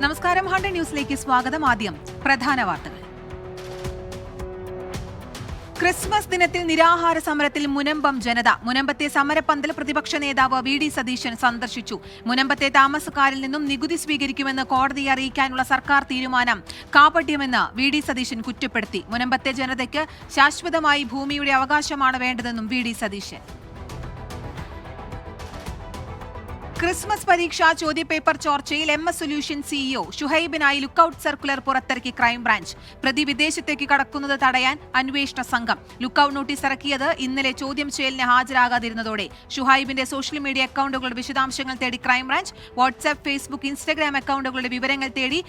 നമസ്കാരം. 100 ന്യൂസിലേക്ക് സ്വാഗതം. ആദ്യം പ്രധാന വാർത്തകൾ. ക്രിസ്മസ് ദിനത്തിൽ നിരാഹാര സമരത്തിൽ മുനമ്പം ജനത. മുനമ്പത്തെ സമരപ്പന്തൽ പ്രതിപക്ഷ നേതാവ് വി.ഡി. സതീശൻ സന്ദർശിച്ചു. മുനമ്പത്തെ താമസക്കാരിൽ നിന്നും നികുതി സ്വീകരിക്കുമെന്ന് കോടതിയെ അറിയിക്കാനുള്ള സർക്കാർ തീരുമാനം കാപട്യമെന്ന് വി.ഡി. സതീശൻ കുറ്റപ്പെടുത്തി. മുനമ്പത്തെ ജനതയ്ക്ക് ശാശ്വതമായി ഭൂമിയുടെ അവകാശമാണ് വേണ്ടതെന്നും വി.ഡി. സതീശൻ. ക്രിസ്മസ് പരീക്ഷാ ചോദ്യപേപ്പർ ചോർച്ചയിൽ MS സൊല്യൂഷൻ സിഇഒ ഷുഹൈബിനായി ലുക്കൌട്ട് സർക്കുലർ പുറത്തിറക്കി ക്രൈംബ്രാഞ്ച്. പ്രതി വിദേശത്തേക്ക് കടക്കുന്നത് തടയാൻ അന്വേഷണ സംഘം. ലുക്കൌട്ട് നോട്ടീസ് ഇറക്കിയത് ഇന്നലെ ചോദ്യം ചെയ്യലിന് ഹാജരാകാതിരുന്നതോടെ. ഷുഹൈബിന്റെ സോഷ്യൽ മീഡിയ അക്കൌണ്ടുകളുടെ വിശദാംശങ്ങൾ തേടി ക്രൈംബ്രാഞ്ച്. വാട്സ്ആപ്പ്, ഫേസ്ബുക്ക്, ഇൻസ്റ്റഗ്രാം അക്കൌണ്ടുകളുടെ വിവരങ്ങൾ തേടി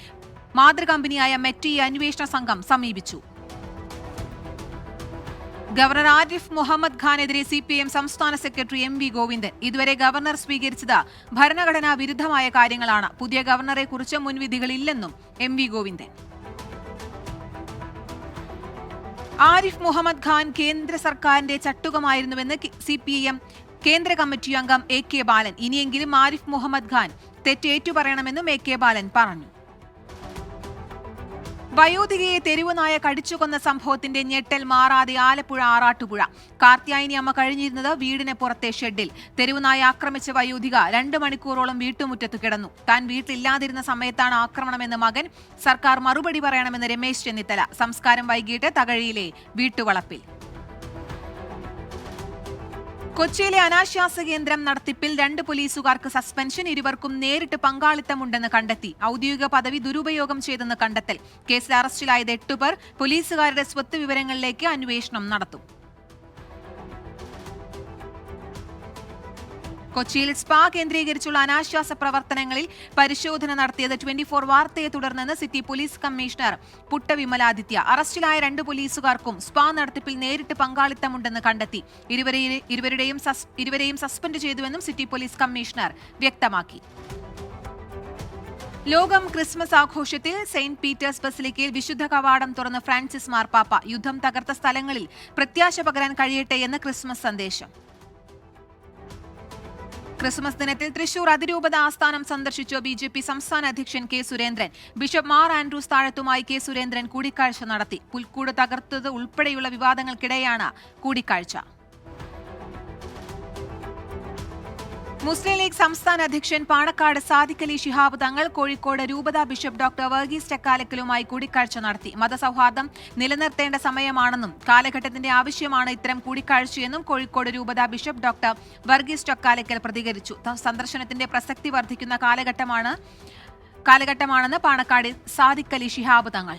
മാതൃകമ്പനിയായ മെറ്റയെ അന്വേഷണ സംഘം സമീപിച്ചു. ഗവർണർ ആരിഫ് മുഹമ്മദ് ഖാനെതിരെ CPIM സംസ്ഥാന സെക്രട്ടറി MV ഗോവിന്ദൻ. ഇതുവരെ ഗവർണർ സ്വീകരിച്ചത് ഭരണഘടനാ വിരുദ്ധമായ കാര്യങ്ങളാണ്. പുതിയ ഗവർണറെ കുറിച്ച് മുൻവിധികളില്ലെന്നും MV ഗോവിന്ദൻ. ആരിഫ് മുഹമ്മദ് ഖാൻ കേന്ദ്ര സർക്കാരിന്റെ ചട്ടുകമായിരുന്നുവെന്ന് CPIM കേന്ദ്ര കമ്മിറ്റി അംഗം AK ബാലൻ. ഇനിയെങ്കിലും ആരിഫ് മുഹമ്മദ് ഖാൻ തെറ്റേറ്റു പറയണമെന്നും AK ബാലൻ പറഞ്ഞു. വയോധികയെ തെരുവുനായ കടിച്ചുകൊന്ന സംഭവത്തിന്റെ ഞെട്ടൽ മാറാതെ ആലപ്പുഴ ആറാട്ടുപുഴ. കാർത്യായനി അമ്മ കഴിഞ്ഞിരുന്നത് വീടിന് പുറത്തെ ഷെഡിൽ. തെരുവുനായ ആക്രമിച്ച വയോധിക 2 മണിക്കൂറോളം വീട്ടുമുറ്റത്ത് കിടന്നു. താൻ വീട്ടിലില്ലാതിരുന്ന സമയത്താണ് ആക്രമണമെന്ന് മകൻ. സർക്കാർ മറുപടി പറയണമെന്ന് രമേശ് ചെന്നിത്തല. സംസ്കാരം വൈകിട്ട് തകഴിയിലെ വീട്ടുവളപ്പിൽ. കൊച്ചിയിലെ അനാശാസ്യ കേന്ദ്രം നടത്തിപ്പിൽ 2 പോലീസുകാർക്ക് സസ്പെൻഷൻ. ഇരുവർക്കും നേരിട്ട് പങ്കാളിത്തമുണ്ടെന്ന് കണ്ടെത്തി. ഔദ്യോഗിക പദവി ദുരുപയോഗം ചെയ്തെന്ന് കണ്ടെത്തൽ. കേസിൽ അറസ്റ്റിലായത് 8 പേർ. പോലീസുകാരുടെ സ്വത്ത് വിവരങ്ങളിലേക്ക് അന്വേഷണം നടത്തും. കൊച്ചിയിൽ സ്പാ കേന്ദ്രീകരിച്ചുള്ള അനാശ്വാസ പ്രവർത്തനങ്ങളിൽ പരിശോധന നടത്തിയത് 24 വാർത്തയെ തുടർന്നെന്ന് city police commissioner Putta Vimaladitya. അറസ്റ്റിലായ 2 പോലീസുകാർക്കും സ്പാ നടത്തിപ്പിൽ നേരിട്ട് പങ്കാളിത്തമുണ്ടെന്ന് കണ്ടെത്തി. ഇരുവരെയും സസ്പെൻഡ് ചെയ്തുവെന്നും സിറ്റി പോലീസ് കമ്മീഷണർ വ്യക്തമാക്കി. ലോകം ക്രിസ്മസ് ആഘോഷത്തിൽ സെയിന്റ് പീറ്റേഴ്സ് ബസിലിക്കയിൽ വിശുദ്ധ കവാടം തുറന്ന് ഫ്രാൻസിസ് മാർപ്പാപ്പ. യുദ്ധം തകർത്ത സ്ഥലങ്ങളിൽ പ്രത്യാശ പകരാൻ കഴിയട്ടെ എന്ന് ക്രിസ്മസ് സന്ദേശം. ക്രിസ്മസ് ദിനത്തിൽ തൃശൂർ അതിരൂപത ആസ്ഥാനം സന്ദർശിച്ചു BJP സംസ്ഥാന അധ്യക്ഷൻ K. Surendran. Bishop Mar Andrews താഴത്തുമായി K. സുരേന്ദ്രൻ കൂടിക്കാഴ്ച നടത്തി. പുൽക്കൂട് തകർത്തത് ഉൾപ്പെടെയുള്ള വിവാദങ്ങൾക്കിടെയാണ് കൂടിക്കാഴ്ച. മുസ്ലിം ലീഗ് സംസ്ഥാന അധ്യക്ഷൻ പാണക്കാട് സാദിഖ് അലി ശിഹാബ് തങ്ങൾ കോഴിക്കോട് രൂപത ബിഷപ്പ് ഡോക്ടർ വർഗീസ് ചക്കാലക്കലുമായി കൂടിക്കാഴ്ച നടത്തി. മതസൗഹാർദ്ദം നിലനിർത്തേണ്ട സമയമാണെന്നും കാലഘട്ടത്തിന്റെ ആവശ്യമാണ് ഇത്തരം കൂടിക്കാഴ്ചയെന്നും കോഴിക്കോട് രൂപത ബിഷപ്പ് ഡോക്ടർ വർഗീസ് ചക്കാലക്കൽ പ്രതികരിച്ചു. സന്ദർശനത്തിന്റെ പ്രസക്തി വർദ്ധിക്കുന്ന കാലഘട്ടമാണെന്ന് പാണക്കാട് സാദിഖ് അലി ശിഹാബ് തങ്ങൾ.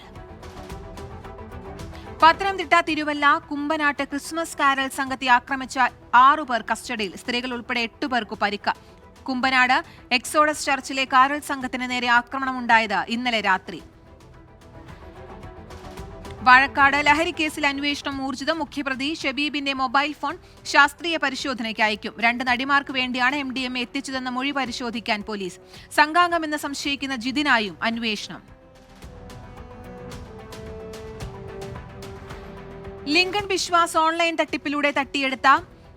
പത്തനംതിട്ട തിരുവല്ല കുമ്പനാട്ട് ക്രിസ്മസ് കാരൽ സംഘത്തെ ആക്രമിച്ച 6 പേർ കസ്റ്റഡിയിൽ. സ്ത്രീകൾ ഉൾപ്പെടെ 8 പേർക്ക് പരിക്ക്. കുമ്പനാട് എക്സോഡസ് ചർച്ചിലെ കാരൽ സംഘത്തിന് നേരെ ആക്രമണമുണ്ടായത് ഇന്നലെ രാത്രി. വാഴക്കാട് ലഹരി കേസിൽ അന്വേഷണം ഊർജിതം. മുഖ്യപ്രതി ഷബീബിന്റെ മൊബൈൽ ഫോൺ ശാസ്ത്രീയ പരിശോധനയ്ക്ക് അയക്കും. 2 നടിമാർക്ക് വേണ്ടിയാണ് MDMA എത്തിച്ചതെന്ന മൊഴി പരിശോധിക്കാൻ പോലീസ്. സംഘാംഗമെന്ന് സംശയിക്കുന്ന ജിതിനായും അന്വേഷണം. ലിങ്കൺ ബിശ്വാസ് ഓൺലൈൻ തട്ടിപ്പിലൂടെ തട്ടിയെടുത്ത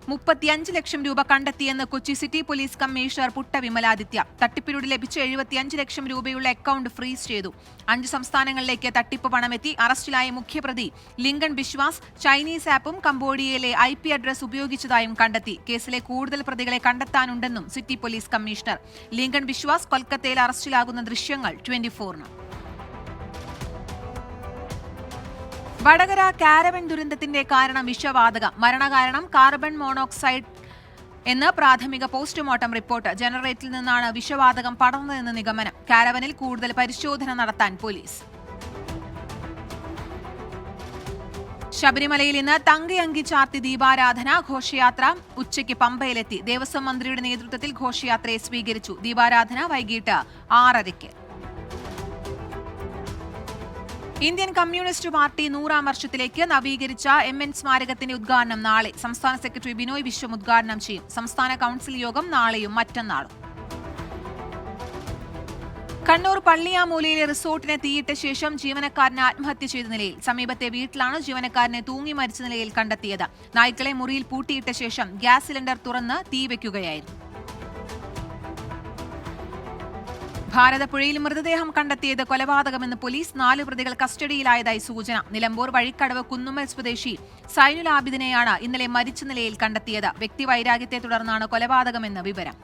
35 ലക്ഷം രൂപ കണ്ടെത്തിയെന്ന് Kochi city police commissioner Putta Vimaladitya. തട്ടിപ്പിലൂടെ ലഭിച്ച 75 ലക്ഷം രൂപയുള്ള അക്കൗണ്ട് ഫ്രീസ് ചെയ്തു. 5 സംസ്ഥാനങ്ങളിലേക്ക് തട്ടിപ്പ് പണമെത്തി. അറസ്റ്റിലായ മുഖ്യപ്രതി ലിങ്കൺ ബിശ്വാസ് ചൈനീസ് ആപ്പും കംബോഡിയയിലെ IP അഡ്രസ് ഉപയോഗിച്ചതായും കണ്ടെത്തി. കേസിലെ കൂടുതൽ പ്രതികളെ കണ്ടെത്താനുണ്ടെന്നും city police commissioner. Lincoln Biswas കൊൽക്കത്തയിൽ അറസ്റ്റിലാകുന്ന ദൃശ്യങ്ങൾ 24-ന്. വടകര കാരവൻ ദുരന്തത്തിന്റെ കാരണം വിഷവാതകം. മരണകാരണം കാർബൺ മോണോക്സൈഡ് എന്ന് പ്രാഥമിക പോസ്റ്റ്മോർട്ടം റിപ്പോർട്ട്. ജനറേറ്ററിൽ നിന്നാണ് വിഷവാതകം പടർന്നതെന്ന് നിഗമനം. കാരവനിൽ കൂടുതൽ പരിശോധന നടത്താൻ പോലീസ്. ശബരിമലയിൽ ഇന്ന് തങ്കയങ്കി ചാർത്തി ദീപാരാധന. ഘോഷയാത്ര ഉച്ചയ്ക്ക് പമ്പയിലെത്തി. ദേവസ്വം മന്ത്രിയുടെ നേതൃത്വത്തിൽ ഘോഷയാത്രയെ സ്വീകരിച്ചു. ദീപാരാധന വൈകിട്ട് 6:30. ഇന്ത്യൻ കമ്മ്യൂണിസ്റ്റ് പാർട്ടി 100-ാം വർഷത്തിലേക്ക് നവീകരിച്ച MN സ്മാരകത്തിന്റെ ഉദ്ഘാടനം നാളെ. സംസ്ഥാന സെക്രട്ടറി ബിനോയ് വിശ്വം ഉദ്ഘാടനം ചെയ്യും. സംസ്ഥാന കൌൺസിൽ യോഗം നാളെയും മറ്റന്നാളും. കണ്ണൂർ പള്ളിയാമൂലയിലെ റിസോർട്ടിനെ തീയിട്ട ശേഷം ജീവനക്കാരന് ആത്മഹത്യ ചെയ്ത നിലയിൽ. സമീപത്തെ വീട്ടിലാണ് ജീവനക്കാരനെ തൂങ്ങി മരിച്ച നിലയിൽ കണ്ടെത്തിയത്. നായ്ക്കളെ മുറിയിൽ പൂട്ടിയിട്ട ശേഷം ഗ്യാസ് സിലിണ്ടർ തുറന്ന് തീ വയ്ക്കുകയായിരുന്നു. ഭാരതപ്പുഴയിൽ മൃതദേഹം കണ്ടെത്തിയത് കൊലപാതകമെന്ന് പോലീസ്. 4 പ്രതികൾ കസ്റ്റഡിയിലായതായി സൂചന. നിലമ്പൂർ വഴിക്കടവ് കുന്നുമ്മൽ സ്വദേശി സൈനുൽ ആബിദിനെയാണ് ഇന്നലെ മരിച്ച നിലയിൽ കണ്ടെത്തിയത്. വ്യക്തിവൈരാഗ്യത്തെ തുടർന്നാണ് കൊലപാതകമെന്ന് വിവരം.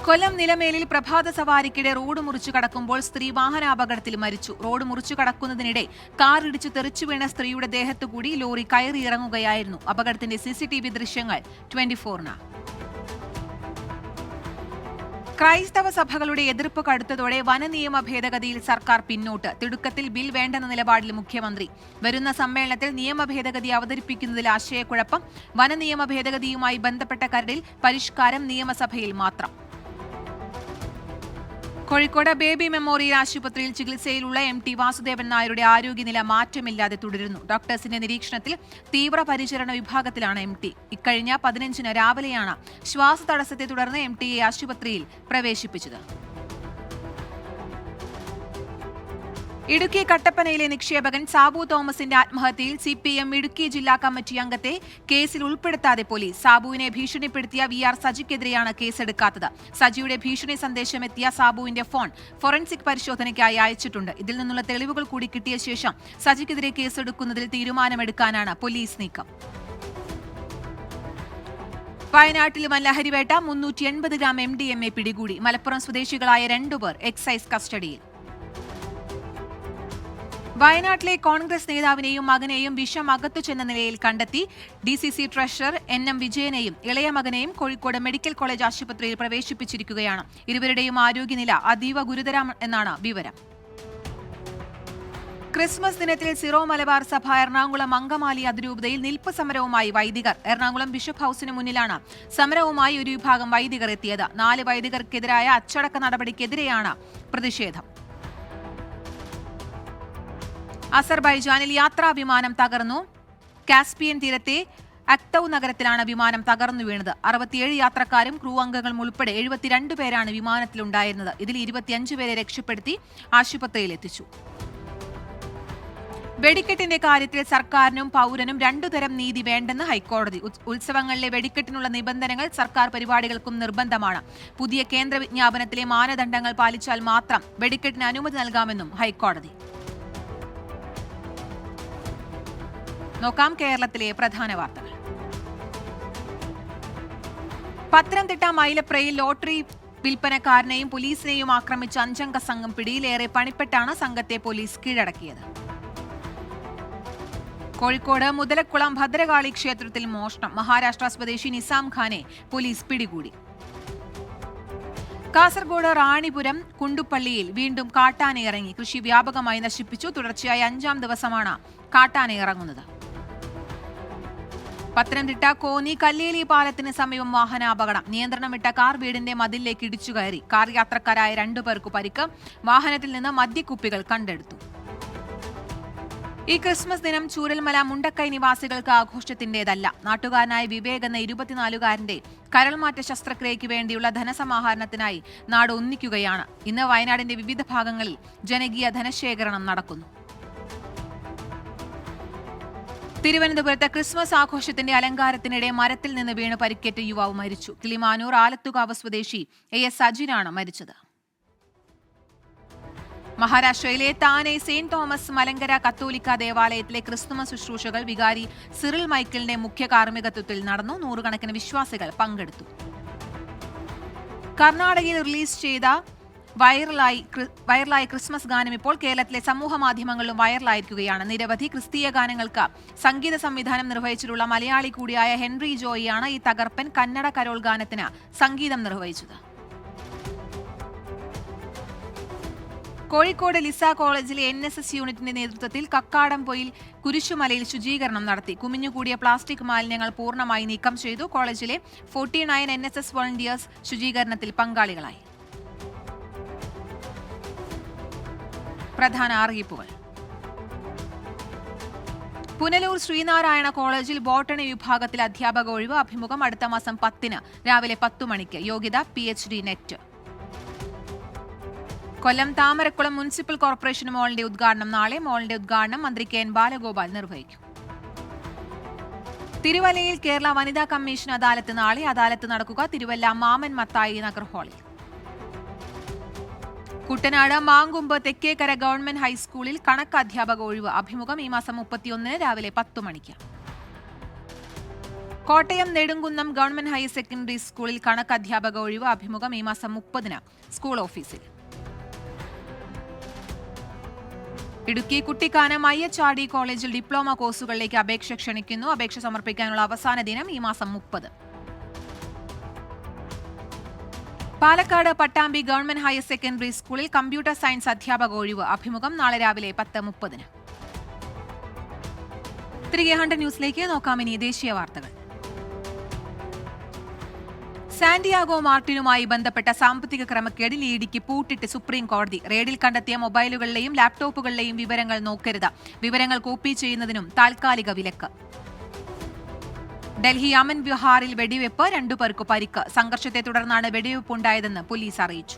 കൊല്ലം നിലമേലിൽ പ്രഭാത സവാരിക്കിടെ റോഡ് മുറിച്ചു കടക്കുമ്പോൾ സ്ത്രീ വാഹനാപകടത്തിൽ മരിച്ചു. റോഡ് മുറിച്ചു കടക്കുന്നതിനിടെ കാർ ഇടിച്ചു തെറിച്ചു വീണ സ്ത്രീയുടെ ദേഹത്തുകൂടി ലോറി കയറിയിറങ്ങുകയായിരുന്നു. അപകടത്തിന്റെ CCTV ദൃശ്യങ്ങൾ 24-ന്. ക്രൈസ്തവ സഭകളുടെ എതിർപ്പ് കടുത്തതോടെ വനനിയമ ഭേദഗതിയിൽ സർക്കാർ പിന്നോട്ട്. തിടുക്കത്തിൽ ബിൽ വേണ്ടെന്ന നിലപാടിൽ മുഖ്യമന്ത്രി. വരുന്ന സമ്മേളനത്തിൽ നിയമ ഭേദഗതി അവതരിപ്പിക്കുന്നതിൽ ആശയക്കുഴപ്പം. വനനിയമ ഭേദഗതിയുമായി ബന്ധപ്പെട്ട കരടിൽ പരിഷ്കാരം നിയമസഭയിൽ മാത്രം. കോഴിക്കോട് ബേബി മെമ്മോറിയൽ ആശുപത്രിയിൽ ചികിത്സയിലുള്ള MT വാസുദേവൻ നായരുടെ ആരോഗ്യനില മാറ്റമില്ലാതെ തുടരുന്നു. ഡോക്ടേഴ്സിന്റെ നിരീക്ഷണത്തിൽ തീവ്രപരിചരണ വിഭാഗത്തിലാണ് MT. ഇക്കഴിഞ്ഞ 15-ന് രാവിലെയാണ് ശ്വാസതടസ്സത്തെ തുടർന്ന് MTയെ ആശുപത്രിയിൽ പ്രവേശിപ്പിച്ചത്. ഇടുക്കി കട്ടപ്പനയിലെ നിക്ഷേപകൻ സാബു തോമസിന്റെ ആത്മഹത്യയിൽ CPM ഇടുക്കി ജില്ലാ കമ്മിറ്റി അംഗത്തെ കേസിൽ ഉൾപ്പെടുത്താതെ പോലീസ്. സാബുവിനെ ഭീഷണിപ്പെടുത്തിയ VR സജിക്കെതിരെയാണ് കേസെടുക്കാത്തത്. സജിയുടെ ഭീഷണി സന്ദേശമെത്തിയ സാബുവിന്റെ ഫോൺ ഫോറൻസിക് പരിശോധനയ്ക്കായി അയച്ചിട്ടുണ്ട്. ഇതിൽ നിന്നുള്ള തെളിവുകൾ കൂടി കിട്ടിയ ശേഷം സജിക്കെതിരെ കേസെടുക്കുന്നതിൽ തീരുമാനമെടുക്കാനാണ് പോലീസ് നീക്കം. വയനാട്ടിൽ ലഹരിവേട്ട 380 ഗ്രാം MDMA പിടികൂടി. മലപ്പുറം സ്വദേശികളായ 2 പേർ എക്സൈസ് കസ്റ്റഡിയിൽ. വയനാട്ടിലെ കോൺഗ്രസ് നേതാവിനെയും മകനെയും വിഷം അകത്തു ചെന്ന നിലയിൽ കണ്ടെത്തി. DCC ട്രഷറർ NM വിജയനെയും ഇളയ മകനെയും കോഴിക്കോട് മെഡിക്കൽ കോളേജ് ആശുപത്രിയിൽ പ്രവേശിപ്പിച്ചിരിക്കുകയാണ്. ഇരുവരുടെയും ആരോഗ്യനില അതീവ ഗുരുതരം എന്നാണ് വിവരം. ക്രിസ്മസ് ദിനത്തിൽ സിറോ മലബാർ സഭ എറണാകുളം അങ്കമാലി അതിരൂപതയിൽ നിൽപ്പ് സമരവുമായി വൈദികർ. എറണാകുളം ബിഷപ്പ് ഹൌസിന് മുന്നിലാണ് സമരവുമായി ഒരു വിഭാഗം വൈദികർ എത്തിയത്. 4 വൈദികർക്കെതിരായ അച്ചടക്ക നടപടിക്കെതിരെയാണ് പ്രതിഷേധം. അസർബൈജാനിൽ യാത്രാ വിമാനം തകർന്നു. കാസ്പിയൻ തീരത്തെ അക്തൌ നഗരത്തിലാണ് വിമാനം തകർന്നു വീണത്. 67 യാത്രക്കാരും ക്രൂ അംഗങ്ങളും ഉൾപ്പെടെ 72 പേരാണ് വിമാനത്തിലുണ്ടായിരുന്നത്. ഇതിൽ 25 പേരെ രക്ഷപ്പെടുത്തി ആശുപത്രിയിൽ എത്തിച്ചു. വെടിക്കെട്ടിന്റെ കാര്യത്തിൽ സർക്കാരിനും പൗരനും 2 തരം നീതി വേണ്ടെന്ന് ഹൈക്കോടതി. ഉത്സവങ്ങളിലെ വെടിക്കെട്ടിനുള്ള നിബന്ധനകൾ സർക്കാർ പരിപാടികൾക്കും നിർബന്ധമാണ്. പുതിയ കേന്ദ്ര വിജ്ഞാപനത്തിലെ മാനദണ്ഡങ്ങൾ പാലിച്ചാൽ മാത്രം വെടിക്കെട്ടിന് അനുമതി നൽകാമെന്നും ഹൈക്കോടതി. നോക്കാം കേരളത്തിലെ പ്രധാന വാർത്തകൾ. പത്തനംതിട്ട മൈലപ്രയിൽ ലോട്ടറി വിൽപ്പനക്കാരനെയും പോലീസിനെയും ആക്രമിച്ച 5-അംഗ സംഘം പിടിയിലേറെ പണിപ്പെട്ടാണ് സംഘത്തെ പോലീസ് കീഴടക്കിയത്. കോഴിക്കോട് മുതലക്കുളം ഭദ്രകാളി ക്ഷേത്രത്തിൽ മോഷണം. മഹാരാഷ്ട്ര സ്വദേശി നിസാം ഖാനെ പോലീസ് പിടികൂടി. കാസർഗോഡ് റാണിപുരം കുണ്ടുപള്ളിയിൽ വീണ്ടും കാട്ടാനയിറങ്ങി. കൃഷി വ്യാപകമായി നശിപ്പിച്ചു. തുടർച്ചയായ 5-ാം ദിവസമാണ് കാട്ടാനയിറങ്ങുന്നത്. പത്തനംതിട്ട കോന്നി കല്ലേലി പാലത്തിന് സമീപം വാഹനാപകടം. നിയന്ത്രണം വിട്ട കാർ വീടിന്റെ മതിലിലേക്ക് ഇടിച്ചു കയറി. കാർ യാത്രക്കാരായ 2 പേർക്ക് പരിക്ക്. വാഹനത്തിൽ നിന്ന് മദ്യക്കുപ്പികൾ കണ്ടെടുത്തു. ഈ ക്രിസ്മസ് ദിനം ചൂരൽമല മുണ്ടക്കൈ നിവാസികൾക്ക് ആഘോഷത്തിന്റേതല്ല. നാട്ടുകാരനായ വിവേക് എന്ന 24-കാരന്റെ കരൾമാറ്റ ശസ്ത്രക്രിയയ്ക്ക് വേണ്ടിയുള്ള ധനസമാഹരണത്തിനായി നാട് ഒന്നിക്കുകയാണ്. ഇന്ന് വയനാടിന്റെ വിവിധ ഭാഗങ്ങളിൽ ജനകീയ ധനശേഖരണം നടക്കുന്നു. തിരുവനന്തപുരത്ത് ക്രിസ്മസ് ആഘോഷത്തിന്റെ അലങ്കാരത്തിനിടെ മരത്തിൽ നിന്ന് വീണ് പരിക്കേറ്റ യുവാവ് മരിച്ചു. കിളിമാനൂർ ആലത്തുകാവ് സ്വദേശി AS സജിനാണ് മരിച്ചത്. മഹാരാഷ്ട്രയിലെ താനെ സെയിന്റ് തോമസ് മലങ്കര കത്തോലിക്ക ദേവാലയത്തിലെ ക്രിസ്തുമസ് ശുശ്രൂഷകൾ വികാരി സിറിൽ മൈക്കിളിന്റെ മുഖ്യ കാർമ്മികത്വത്തിൽ നടന്നു. 100 കണക്കിന് വിശ്വാസികൾ പങ്കെടുത്തു. കർണാടകയിൽ റിലീസ് ചെയ്ത വൈറലായി ക്രിസ്മസ് ഗാനം ഇപ്പോൾ കേരളത്തിലെ സമൂഹ മാധ്യമങ്ങളിലും വൈറലായിരിക്കുകയാണ്. നിരവധി ക്രിസ്തീയ ഗാനങ്ങൾക്ക് സംഗീത സംവിധാനം നിർവഹിച്ചിട്ടുള്ള മലയാളി കൂടിയായ ഹെൻറി ജോയിയാണ് ഈ തകർപ്പൻ കന്നഡ കരോൾ ഗാനത്തിന് സംഗീതം നിർവഹിച്ചത്. കോഴിക്കോട് ലിസ കോളേജിലെ NSS യൂണിറ്റിന്റെ നേതൃത്വത്തിൽ കക്കാടംപൊയിൽ കുരിശുമലയിൽ ശുചീകരണം നടത്തി. കുമിഞ്ഞുകൂടിയ പ്ലാസ്റ്റിക് മാലിന്യങ്ങൾ പൂർണ്ണമായി നീക്കം ചെയ്തു. കോളേജിലെ 49 NSS വോളണ്ടിയേഴ്സ് ശുചീകരണത്തിൽ പങ്കാളികളായി. പ്രധാന അറിയിപ്പുകൾ. പുനലൂർ ശ്രീനാരായണ കോളേജിൽ ബോട്ടണി വിഭാഗത്തിൽ അധ്യാപക ഒഴിവ്. അഭിമുഖം അടുത്ത മാസം 10-ന് രാവിലെ 10 മണിക്ക്. യോഗ്യത PhD നെറ്റ്. കൊല്ലം താമരക്കുളം മുനിസിപ്പൽ കോർപ്പറേഷൻ മോളിന്റെ ഉദ്ഘാടനം നാളെ. മോളിന്റെ ഉദ്ഘാടനം മന്ത്രി KN ബാലഗോപാൽ നിർവഹിക്കും. തിരുവല്ലയിൽ കേരള വനിതാ കമ്മീഷൻ അദാലത്ത് നാളെ. അദാലത്ത് നടക്കുക തിരുവല്ല മാമൻ മത്തായി നഗർ ഹാളിൽ. കുട്ടനാട് മാങ്കുമ്പ് തെക്കേക്കര ഗവൺമെന്റ് ഹൈസ്കൂളിൽ കണക്ക് അധ്യാപക ഒഴിവ്. അഭിമുഖം ഈ മാസം 31 രാവിലെ 10 മണിക്ക്. Kottayam Nedumkunnam government higher secondary സ്കൂളിൽ കണക്ക് അധ്യാപക ഒഴിവ്. അഭിമുഖം ഈ മാസം 30 സ്കൂൾ ഓഫീസിൽ. ഇടുക്കി കുട്ടിക്കാനം IHRD കോളേജിൽ ഡിപ്ലോമ കോഴ്സുകളിലേക്ക് അപേക്ഷ ക്ഷണിക്കുന്നു. അപേക്ഷ സമർപ്പിക്കാനുള്ള അവസാന ദിനം ഈ മാസം 30. Palakkad Pattambi government higher secondary സ്കൂളിൽ കമ്പ്യൂട്ടർ സയൻസ് അധ്യാപക ഒഴിവ്. അഭിമുഖം നാളെ രാവിലെ 10:30. തിരികെ 100 ന്യൂസിലേക്ക് നോക്കാം. ഇനി ദേശീയ വാർത്തകൾ. സാന്റിയാഗോ മാർട്ടിനുമായി ബന്ധപ്പെട്ട സാമ്പത്തിക ക്രമക്കേടിൽ ഇഡിക്ക് പൂട്ടിട്ട് സുപ്രീം കോടതി. റെയ്ഡിൽ കണ്ടെത്തിയ മൊബൈലുകളിലെയും ലാപ്ടോപ്പുകളിലെയും വിവരങ്ങൾ നോക്കരുത്. വിവരങ്ങൾ കോപ്പി ചെയ്യുന്നതിനും താൽക്കാലിക വിലക്ക്. ഡൽഹി അമൻ വിഹാറിൽ വെടിവെപ്പ്, 2 പേർക്ക് പരിക്ക്. സംഘർഷത്തെ തുടർന്നാണ് വെടിവെപ്പുണ്ടായതെന്ന് പോലീസ് അറിയിച്ചു.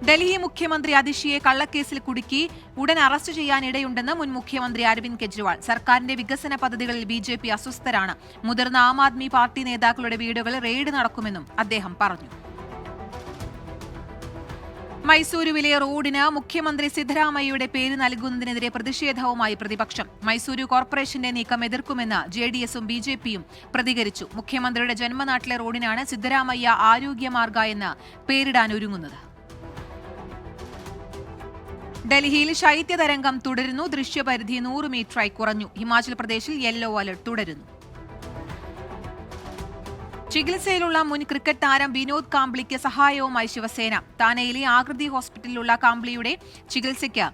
ഡൽഹി മുഖ്യമന്ത്രി അതിഷിയെ കള്ളക്കേസിൽ കുടുക്കി ഉടൻ അറസ്റ്റ് ചെയ്യാനിടയുണ്ടെന്ന് മുൻ മുഖ്യമന്ത്രി അരവിന്ദ് കെജ്രിവാൾ. സർക്കാരിന്റെ വികസന പദ്ധതികളിൽ BJP അസ്വസ്ഥരാണ്. മുതിർന്ന ആം ആദ്മി പാർട്ടി നേതാക്കളുടെ വീടുകളിൽ റെയ്ഡ് നടക്കുമെന്നും അദ്ദേഹം പറഞ്ഞു. മൈസൂരുവിലെ റോഡിന് മുഖ്യമന്ത്രി സിദ്ധരാമയ്യയുടെ പേര് നൽകുന്നതിനെതിരെ പ്രതിഷേധവുമായി പ്രതിപക്ഷം. മൈസൂരു കോർപ്പറേഷന്റെ നീക്കം എതിർക്കുമെന്ന് JDSഉം BJPയും പ്രതികരിച്ചു. മുഖ്യമന്ത്രിയുടെ ജന്മനാട്ടിലെ റോഡിനാണ് സിദ്ധരാമയ്യ ആരോഗ്യമാർഗ എന്ന് പേരിടാൻ ഒരുങ്ങുന്നത്. ഡൽഹിയിൽ ശൈത്യതരംഗം തുടരുന്നു. ദൃശ്യപരിധി 100 മീറ്ററായി കുറഞ്ഞു. ഹിമാചൽ പ്രദേശിൽ യെല്ലോ അലർട്ട് തുടരുന്നു. ചികിത്സയിലുള്ള മുൻ ക്രിക്കറ്റ് താരം വിനോദ് കാംബ്ലിക്ക് സഹായവുമായി ശിവസേന. താനെയിലെ ആകൃതി ഹോസ്പിറ്റലിലുള്ള കാംബ്ലിയുടെ ചികിത്സയ്ക്ക്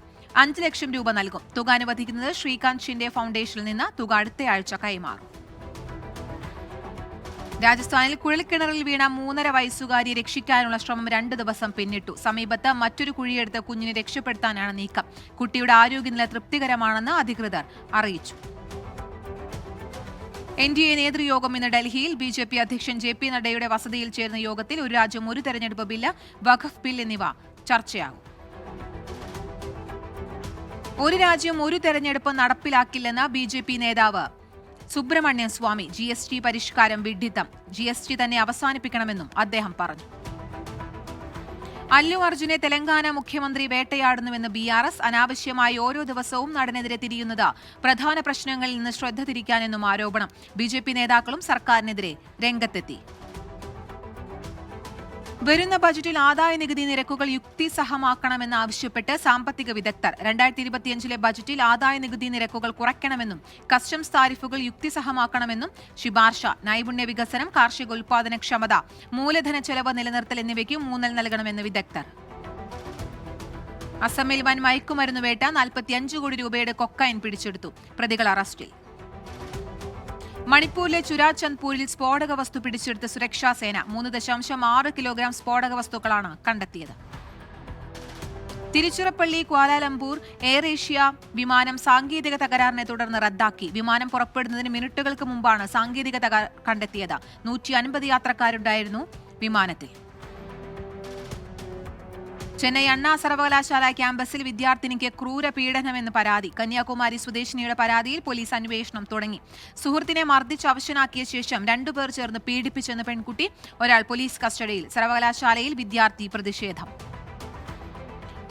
5 ലക്ഷം രൂപ നൽകും. തുക അനുവദിക്കുന്നത് ശ്രീകാന്ത് ഷിൻഡെ ഫൗണ്ടേഷനിൽ നിന്ന്. തുക അടുത്തയാഴ്ച കൈമാറും. രാജസ്ഥാനിൽ കുഴൽക്കിണറിൽ വീണ 3.5 വയസ്സുകാരിയെ രക്ഷിക്കാനുള്ള ശ്രമം 2 ദിവസം പിന്നിട്ടു. സമീപത്ത് മറ്റൊരു കുഴിയെടുത്ത് കുഞ്ഞിനെ രക്ഷപ്പെടുത്താനാണ് നീക്കം. കുട്ടിയുടെ ആരോഗ്യനില തൃപ്തികരമാണെന്ന് അധികൃതർ അറിയിച്ചു. NDA നേതൃയോഗം ഇന്ന് ഡൽഹിയിൽ. BJP അധ്യക്ഷൻ JP നഡ്ഡയുടെ വസതിയിൽ ചേർന്ന യോഗത്തിൽ ഒരു രാജ്യം ഒരു തെരഞ്ഞെടുപ്പ് ബില്ല്, വഖഫ് ബിൽ എന്നിവ ചർച്ചയാകും. ഒരു രാജ്യം ഒരു തെരഞ്ഞെടുപ്പ് നടപ്പിലാക്കില്ലെന്ന് BJP നേതാവ് സുബ്രഹ്മണ്യൻ സ്വാമി. GST പരിഷ്കാരം വിഡ്ഢിത്തം. GST തന്നെ അവസാനിപ്പിക്കണമെന്നും അദ്ദേഹം പറഞ്ഞു. അല്ലു അർജുനെ തെലങ്കാന മുഖ്യമന്ത്രി വേട്ടയാടുന്നുവെന്ന് BRS. അനാവശ്യമായി ഓരോ ദിവസവും നടനെതിരെ തിരിയുന്നത് പ്രധാന പ്രശ്നങ്ങളിൽ നിന്ന് ശ്രദ്ധ തിരിക്കാനെന്നും ആരോപണം. BJP നേതാക്കളും സർക്കാരിനെതിരെ രംഗത്തെത്തി. വരുന്ന ബജറ്റിൽ ആദായ നികുതി നിരക്കുകൾ യുക്തിസഹമാക്കണമെന്നാവശ്യപ്പെട്ട് സാമ്പത്തിക വിദഗ്ധർ. 2025 ബജറ്റിൽ ആദായ നികുതി നിരക്കുകൾ കുറയ്ക്കണമെന്നും കസ്റ്റംസ് താരിഫുകൾ യുക്തിസഹമാക്കണമെന്നും ശുപാർശ. നൈപുണ്യ വികസനം, കാർഷിക ഉൽപാദനക്ഷമത, മൂലധന ചെലവ് നിലനിർത്തൽ എന്നിവയ്ക്കും ഊന്നൽ നൽകണമെന്ന് വിദഗ്ധർ. അസമിൽ വൻ മയക്കുമരുന്ന് വേട്ട. 45 കോടി രൂപയുടെ കൊക്കൈൻ പിടിച്ചെടുത്തു. പ്രതികൾ അറസ്റ്റിൽ. മണിപ്പൂരിലെ ചുരാചന്ദ്പൂരിൽ സ്ഫോടക വസ്തു പിടിച്ചെടുത്ത സുരക്ഷാ സേന. 3.6 കിലോഗ്രാം സ്ഫോടക വസ്തുക്കളാണ് കണ്ടെത്തിയത്. തിരുച്ചിറപ്പള്ളി ക്വാലാലംപൂർ എയർ ഏഷ്യ വിമാനം സാങ്കേതിക തകരാറിനെ തുടർന്ന് റദ്ദാക്കി. വിമാനം പുറപ്പെടുന്നതിന് മിനിറ്റുകൾക്ക് മുമ്പാണ് സാങ്കേതിക തകരാർ കണ്ടെത്തിയത്. 150 യാത്രക്കാരുണ്ടായിരുന്നു വിമാനത്തിൽ. ചെന്നൈ അണ്ണാ സർവകലാശാല ക്യാമ്പസിൽ വിദ്യാർത്ഥിനിക്ക് ക്രൂര പീഡനമെന്ന് പരാതി. കന്യാകുമാരി സ്വദേശിനിയുടെ പരാതിയിൽ പോലീസ് അന്വേഷണം തുടങ്ങി. സുഹൃത്തിനെ മർദ്ദിച്ച് അവശനാക്കിയ ശേഷം 2 പേർ ചേർന്ന് പീഡിപ്പിച്ചെന്ന് പെൺകുട്ടി. ഒരാൾ പോലീസ് കസ്റ്റഡിയിൽ. സർവകലാശാലയിൽ വിദ്യാർത്ഥി പ്രതിഷേധം.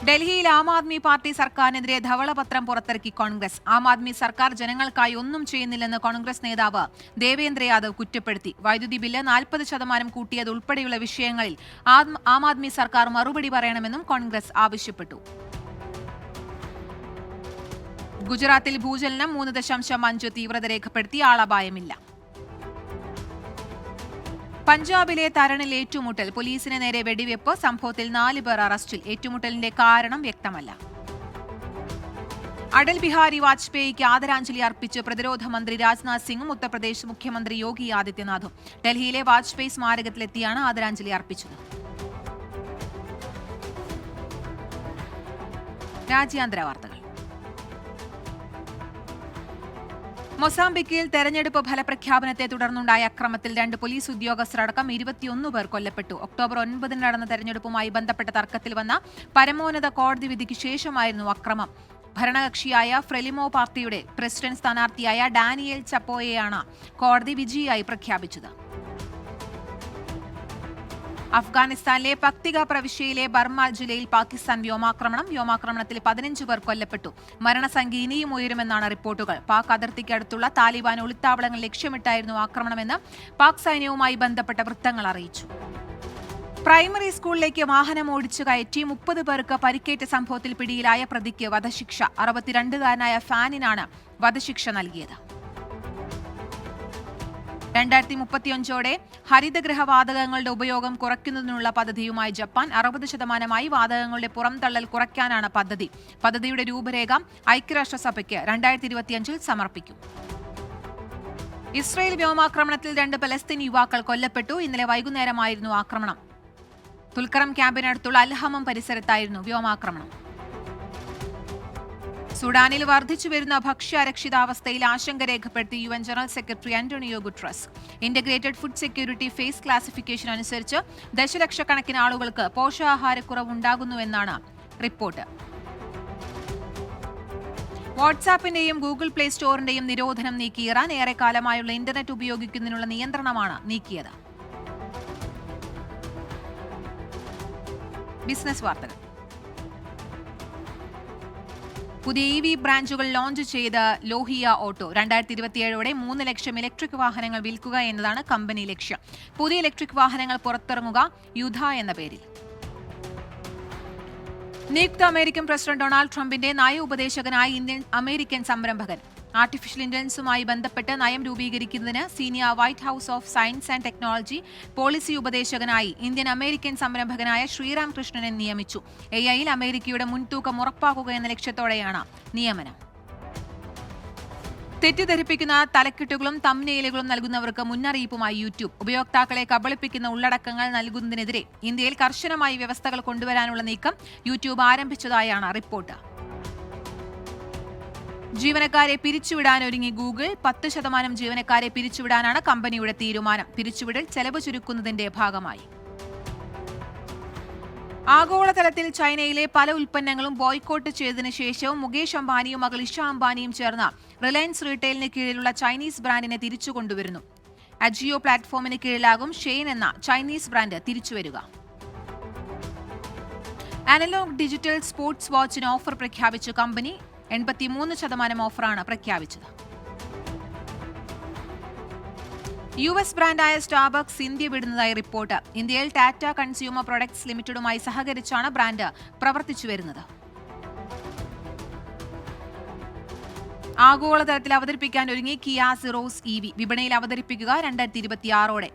ഡൽഹിയിൽ ആം ആദ്മി പാർട്ടി സർക്കാരിനെതിരെ ധവളപത്രം പുറത്തിറക്കി കോൺഗ്രസ്. ആം ആദ്മി സർക്കാർ ജനങ്ങൾക്കായി ഒന്നും ചെയ്യുന്നില്ലെന്ന് കോൺഗ്രസ് നേതാവ് ദേവേന്ദ്ര യാദവ് കുറ്റപ്പെടുത്തി. വൈദ്യുതി ബില്ല് 40% കൂട്ടിയത് ഉൾപ്പെടെയുള്ള വിഷയങ്ങളിൽ ആം ആദ്മി സർക്കാർ മറുപടി പറയണമെന്നും കോൺഗ്രസ് ആവശ്യപ്പെട്ടു. ഗുജറാത്തിൽ ഭൂചലനം. 3.5 തീവ്രത രേഖപ്പെടുത്തി. ആളപായമില്ല. പഞ്ചാബിലെ തരണിൽ ഏറ്റുമുട്ടൽ. പോലീസിന് നേരെ വെടിവെപ്പ്. സംഭവത്തിൽ 4 പേർ അറസ്റ്റിൽ. ഏറ്റുമുട്ടലിന്റെ കാരണം വ്യക്തമല്ല. അടൽ ബിഹാരി വാജ്പേയിക്ക് ആദരാഞ്ജലി അർപ്പിച്ച് പ്രതിരോധ മന്ത്രി രാജ്നാഥ് സിംഗും ഉത്തർപ്രദേശ് മുഖ്യമന്ത്രി യോഗി ആദിത്യനാഥും. ഡൽഹിയിലെ വാജ്പേയി സ്മാരകത്തിലെത്തിയാണ് ആദരാഞ്ജലി അർപ്പിച്ചത്. രാജ്യാന്തര വാർത്തകൾ. മൊസാംബിക്കിൽ തെരഞ്ഞെടുപ്പ് ഫലപ്രഖ്യാപനത്തെ തുടർന്നുണ്ടായ അക്രമത്തിൽ 2 പോലീസ് ഉദ്യോഗസ്ഥരടക്കം 21 പേർ കൊല്ലപ്പെട്ടു. ഒക്ടോബർ 9 നടന്ന തെരഞ്ഞെടുപ്പുമായി ബന്ധപ്പെട്ട തർക്കത്തിൽ വന്ന പരമോന്നത കോടതി വിധിക്ക് ശേഷമായിരുന്നു അക്രമം. ഭരണകക്ഷിയായ ഫ്രെലിമോ പാർട്ടിയുടെ പ്രസിഡന്റ് സ്ഥാനാർത്ഥിയായ ഡാനിയേൽ ചപ്പോയെയാണ് കോടതി വിജയിയായി പ്രഖ്യാപിച്ചത്. അഫ്ഗാനിസ്ഥാനിലെ പക്തിക പ്രവിശ്യയിലെ ബർമ ജില്ലയിൽ പാകിസ്ഥാൻ വ്യോമാക്രമണത്തിൽ 15 പേർ കൊല്ലപ്പെട്ടു. മരണസംഖ്യ ഇനിയും ഉയരുമെന്നാണ് റിപ്പോർട്ടുകൾ. പാക് അതിർത്തിക്കടുത്തുള്ള താലിബാൻ ഒളിത്താവളങ്ങൾ ലക്ഷ്യമിട്ടായിരുന്നു ആക്രമണമെന്ന് പാക് സൈന്യവുമായി ബന്ധപ്പെട്ട വൃത്തങ്ങൾ അറിയിച്ചു. പ്രൈമറി സ്കൂളിലേക്ക് വാഹനം ഓടിച്ചു കയറ്റി 30 പേർക്ക് പരിക്കേറ്റ സംഭവത്തിൽ പിടിയിലായ പ്രതിക്ക് വധശിക്ഷ. 62കാരനായ ഫാനിനാണ് വധശിക്ഷ നൽകിയത്. 2035ഓടെ ഹരിതഗൃഹ വാതകങ്ങളുടെ ഉപയോഗം കുറയ്ക്കുന്നതിനുള്ള പദ്ധതിയുമായി ജപ്പാൻ. 60% വാതകങ്ങളുടെ പുറംതള്ളൽ കുറയ്ക്കാനാണ് പദ്ധതി. പദ്ധതിയുടെ രൂപരേഖ ഐക്യരാഷ്ട്രസഭയ്ക്ക് 2025 സമർപ്പിക്കും. ഇസ്രയേൽ വ്യോമാക്രമണത്തിൽ 2 പലസ്തീൻ യുവാക്കൾ കൊല്ലപ്പെട്ടു. ഇന്നലെ വൈകുന്നേരമായിരുന്നു ആക്രമണം. തുൽക്കറം ക്യാമ്പിനടുത്തുള്ള അൽഹമം പരിസരത്തായിരുന്നു വ്യോമാക്രമണം. സുഡാനിൽ വർദ്ധിച്ചുവരുന്ന ഭക്ഷ്യ അരക്ഷിതാവസ്ഥയിൽ ആശങ്ക രേഖപ്പെടുത്തി UN general secretary Antonio Guterres. Integrated food security phase classification അനുസരിച്ച് ദശലക്ഷക്കണക്കിന് ആളുകൾക്ക് പോഷകാഹാരക്കുറവുണ്ടാകുന്നുവെന്നാണ് റിപ്പോർട്ട്. വാട്സാപ്പിന്റെയും ഗൂഗിൾ പ്ലേ സ്റ്റോറിന്റെയും നിരോധനം നീക്കി ഇറാൻ. ഏറെക്കാലമായുള്ള ഇന്റർനെറ്റ് ഉപയോഗിക്കുന്നതിനുള്ള നിയന്ത്രണമാണ് നീക്കിയത്. ബിസിനസ് വാർത്തകൾ. പുതിയ EV ബ്രാഞ്ചുകൾ ലോഞ്ച് ചെയ്ത ലോഹിയ ഓട്ടോ 2027ഓടെ 3 ലക്ഷം ഇലക്ട്രിക് വാഹനങ്ങൾ വിൽക്കുക എന്നതാണ് കമ്പനി ലക്ഷ്യം. പുതിയ ഇലക്ട്രിക് വാഹനങ്ങൾ പുറത്തിറങ്ങുക യുധ എന്ന പേരിൽ. നിയുക്ത അമേരിക്കൻ പ്രസിഡന്റ് ഡൊണാൾഡ് ട്രംപിന്റെ നയ ഉപദേശകനായി അമേരിക്കൻ സംരംഭകൻ. ആർട്ടിഫിഷ്യൽ ഇന്റലിജൻസുമായി ബന്ധപ്പെട്ട് നയം രൂപീകരിക്കുന്നതിന് senior White House of Science and Technology policy ഉപദേശകനായി ഇന്ത്യൻ അമേരിക്കൻ സംരംഭകനായ ശ്രീറാം കൃഷ്ണനെ നിയമിച്ചു. AIയിൽ അമേരിക്കയുടെ മുൻതൂക്കം ഉറപ്പാക്കുക എന്ന ലക്ഷ്യത്തോടെയാണ് നിയമനം. തെറ്റിദ്ധരിപ്പിക്കുന്ന തലക്കെട്ടുകളും തംബ്നെയിലുകളും നൽകുന്നവർക്ക് മുന്നറിയിപ്പുമായി യൂട്യൂബ്. ഉപയോക്താക്കളെ കബളിപ്പിക്കുന്ന ഉള്ളടക്കങ്ങൾ നൽകുന്നതിനെതിരെ ഇന്ത്യയിൽ കർശനമായി വ്യവസ്ഥകൾ കൊണ്ടുവരാനുള്ള നീക്കം യൂട്യൂബ് ആരംഭിച്ചതായാണ് റിപ്പോർട്ട്. ജീവനക്കാരെ പിരിച്ചുവിടാനൊരുങ്ങി ഗൂഗിൾ. 10% ജീവനക്കാരെ പിരിച്ചുവിടാനാണ് കമ്പനിയുടെ തീരുമാനം. പിരിച്ചുവിടൽ ചെലവ് ചുരുക്കുന്നതിന്റെ ഭാഗമായി. ആഗോളതലത്തിൽ ചൈനയിലെ പല ഉൽപ്പന്നങ്ങളും ബോയ്ക്കോട്ട് ചെയ്തതിനു ശേഷവും മുകേഷ് അംബാനിയും മകൾ ഇഷ അംബാനിയും ചേർന്ന് റിലയൻസ് റീറ്റെയിലിന് കീഴിലുള്ള ചൈനീസ് ബ്രാൻഡിനെ തിരിച്ചുകൊണ്ടുവരുന്നു. അജിയോ പ്ലാറ്റ്ഫോമിന് കീഴിലാകും ഷെയ്ൻ എന്ന ചൈനീസ് ബ്രാൻഡ് തിരിച്ചുവരിക. അനലോഗ് ഡിജിറ്റൽ സ്പോർട്സ് വാച്ചിന് ഓഫർ പ്രഖ്യാപിച്ച കമ്പനി. 83% ഓഫറാണ് പ്രഖ്യാപിച്ചത്. US ബ്രാൻഡായ സ്റ്റാർബക്സ് ഇന്ത്യ വിടുന്നതായി റിപ്പോർട്ട്. ഇന്ത്യയിൽ ടാറ്റ കൺസ്യൂമർ പ്രൊഡക്ട്സ് ലിമിറ്റഡുമായി സഹകരിച്ചാണ് ബ്രാൻഡ് പ്രവർത്തിച്ചു വരുന്നത്. ആഗോളതലത്തിൽ അവതരിപ്പിക്കാൻ ഒരുങ്ങി കിയ സിറോസ് EV. വിപണിയിൽ അവതരിപ്പിക്കുക 2026ഓടെ.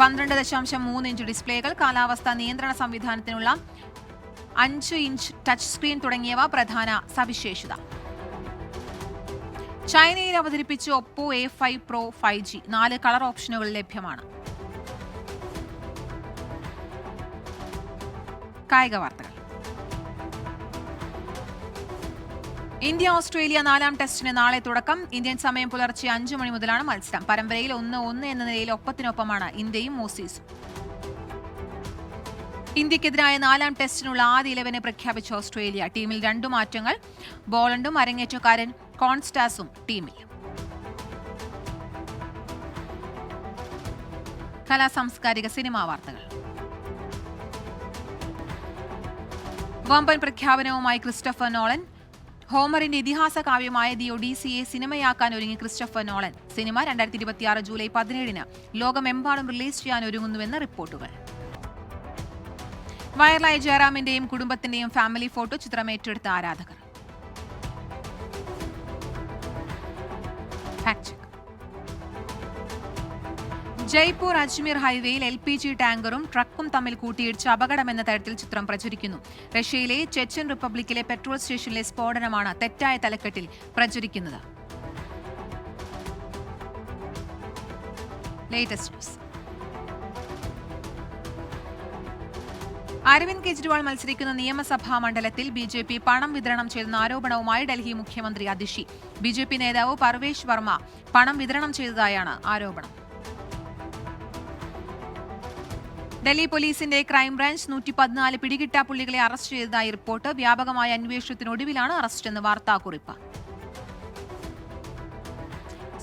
12.3 ഇഞ്ച് ഡിസ്പ്ലേകൾ, കാലാവസ്ഥാ നിയന്ത്രണ സംവിധാനത്തിനുള്ള 5 ഇഞ്ച് ടച്ച് സ്ക്രീൻ തുടങ്ങിയവ പ്രധാന സവിശേഷത. ചൈനയിൽ അവതരിപ്പിച്ച Oppo A5 Pro 5G. 4 colour ഓപ്ഷനുകൾ ലഭ്യമാണ്. കായിക വാർത്തകൾ. ഇന്ത്യ ഓസ്ട്രേലിയ 4ാം ടെസ്റ്റിന് നാളെ തുടക്കം. ഇന്ത്യൻ സമയം പുലർച്ചെ 5 മണി മുതലാണ് മത്സരം. പരമ്പരയിൽ 1-1 എന്ന നിലയിൽ ഒപ്പത്തിനൊപ്പമാണ് ഇന്ത്യയും ഓസീസും. ഇന്ത്യക്കെതിരായ 4ാം ടെസ്റ്റിനുള്ള ആദ്യ 11 പ്രഖ്യാപിച്ച ഓസ്ട്രേലിയ. ടീമിൽ 2 മാറ്റങ്ങൾ. ബോളണ്ടും അരങ്ങേറ്റക്കാരൻ കോൺസ്റ്റാസും ടീമിൽ. കലാസാംസ്കാരിക സിനിമാ വാർത്തകൾ. വമ്പൻ പ്രഖ്യാപനവുമായി ക്രിസ്റ്റഫർ നോളൻ. ഹോമറിന്റെ ഇതിഹാസ കാവ്യമായ ദി ഒഡീസിയെ സിനിമയാക്കാൻ ഒരുങ്ങി ക്രിസ്റ്റഫർ നോളൻ. സിനിമ 2026 ജൂലൈ 17-ന് ലോകമെമ്പാടും റിലീസ് ചെയ്യാൻ ഒരുങ്ങുന്നുവെന്ന് റിപ്പോർട്ടുകൾ. വൈറലായ ജയറാമിന്റെയും കുടുംബത്തിന്റെയും ഫാമിലി ഫോട്ടോ ചിത്രം ഏറ്റെടുത്ത ആരാധകർ. ജയ്പൂർ അജ്മീർ ഹൈവേയിൽ LPG ടാങ്കറും ട്രക്കും തമ്മിൽ കൂട്ടിയിടിച്ച് അപകടമെന്ന തരത്തിൽ ചിത്രം പ്രചരിക്കുന്നു. റഷ്യയിലെ ചെച്ചൻ റിപ്പബ്ലിക്കിലെ പെട്രോൾ സ്റ്റേഷനിലെ സ്ഫോടനമാണ് തെറ്റായ തലക്കെട്ടിൽ പ്രചരിക്കുന്നത്. Latest news. അരവിന്ദ് കെജ്രിവാൾ മത്സരിക്കുന്ന നിയമസഭാ മണ്ഡലത്തിൽ BJP പണം വിതരണം ചെയ്തെന്ന ആരോപണവുമായി ഡൽഹി മുഖ്യമന്ത്രി അതിഷി. BJP നേതാവ് പർവേഷ് വർമ്മ പണം വിതരണം ചെയ്തതായാണ് ആരോപണം. ഡൽഹി പോലീസിന്റെ ക്രൈംബ്രാഞ്ച് 114 പിടികിട്ടാപ്പുള്ളികളെ അറസ്റ്റ് ചെയ്തതായി റിപ്പോർട്ട്. വ്യാപകമായ അന്വേഷണത്തിനൊടുവിലാണ് അറസ്റ്റെന്ന് വാർത്താക്കുറിപ്പ്.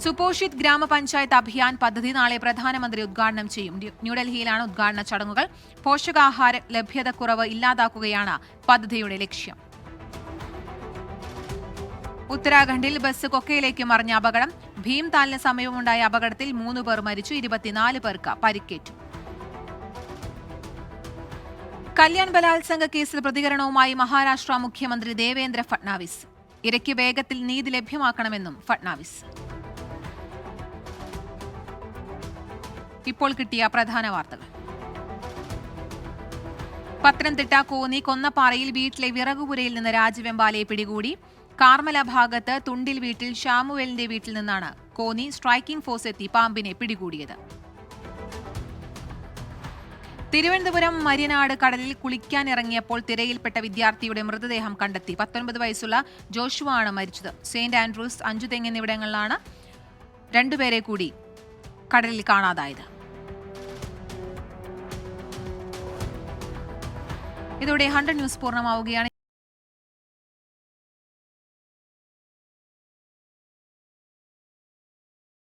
സുപോഷിത് ഗ്രാമപഞ്ചായത്ത് അഭിയാൻ പദ്ധതി നാളെ പ്രധാനമന്ത്രി ഉദ്ഘാടനം ചെയ്യും. ന്യൂഡൽഹിയിലാണ് ഉദ്ഘാടന ചടങ്ങുകൾ. പോഷകാഹാര ലഭ്യതക്കുറവ് ഇല്ലാതാക്കുകയാണ് പദ്ധതിയുടെ ലക്ഷ്യം. ഉത്തരാഖണ്ഡിൽ ബസ് കൊക്കയിലേക്ക് മറിഞ്ഞ അപകടം. ഭീംതാലിന് സമീപമുണ്ടായ അപകടത്തിൽ 3 പേർ മരിച്ചു, 24 പേർക്ക് പരിക്കേറ്റു. കല്യാൺ ബലാത്സംഗ കേസിൽ പ്രതികരണവുമായി മഹാരാഷ്ട്ര മുഖ്യമന്ത്രി ദേവേന്ദ്ര ഫട്നാവിസ്. ഇരയ്ക്ക് വേഗത്തിൽ നീതി ലഭ്യമാക്കണമെന്നും ഫട്നാവിസ്. ഇപ്പോൾ കിട്ടിയ പ്രധാന വാർത്തകൾ. പത്തനംതിട്ട കോന്നി കൊന്നപ്പാറയിൽ വീട്ടിലെ വിറകുപുരയിൽ നിന്ന് രാജവെമ്പാലയെ പിടികൂടി. കാർമല ഭാഗത്ത് തുണ്ടിൽ വീട്ടിൽ ഷാമുവേലിന്റെ വീട്ടിൽ നിന്നാണ് കോന്നി സ്ട്രൈക്കിംഗ് ഫോഴ്സ് എത്തി പാമ്പിനെ പിടികൂടിയത്. തിരുവനന്തപുരം മര്യനാട് കടലിൽ കുളിക്കാനിറങ്ങിയപ്പോൾ തിരയിൽപ്പെട്ട വിദ്യാർത്ഥിയുടെ മൃതദേഹം കണ്ടെത്തി. 19 വയസ്സുള്ള ജോഷുവ ആണ് മരിച്ചത്. സെയിന്റ് ആൻഡ്രൂസ്, അഞ്ചുതെങ്ങ് എന്നിവിടങ്ങളിലാണ് 2 പേരെ കൂടി കടലിൽ കാണാതായത്. ഇതോടെ 100 ന്യൂസ് പൂർണ്ണമാവുകയാണ്.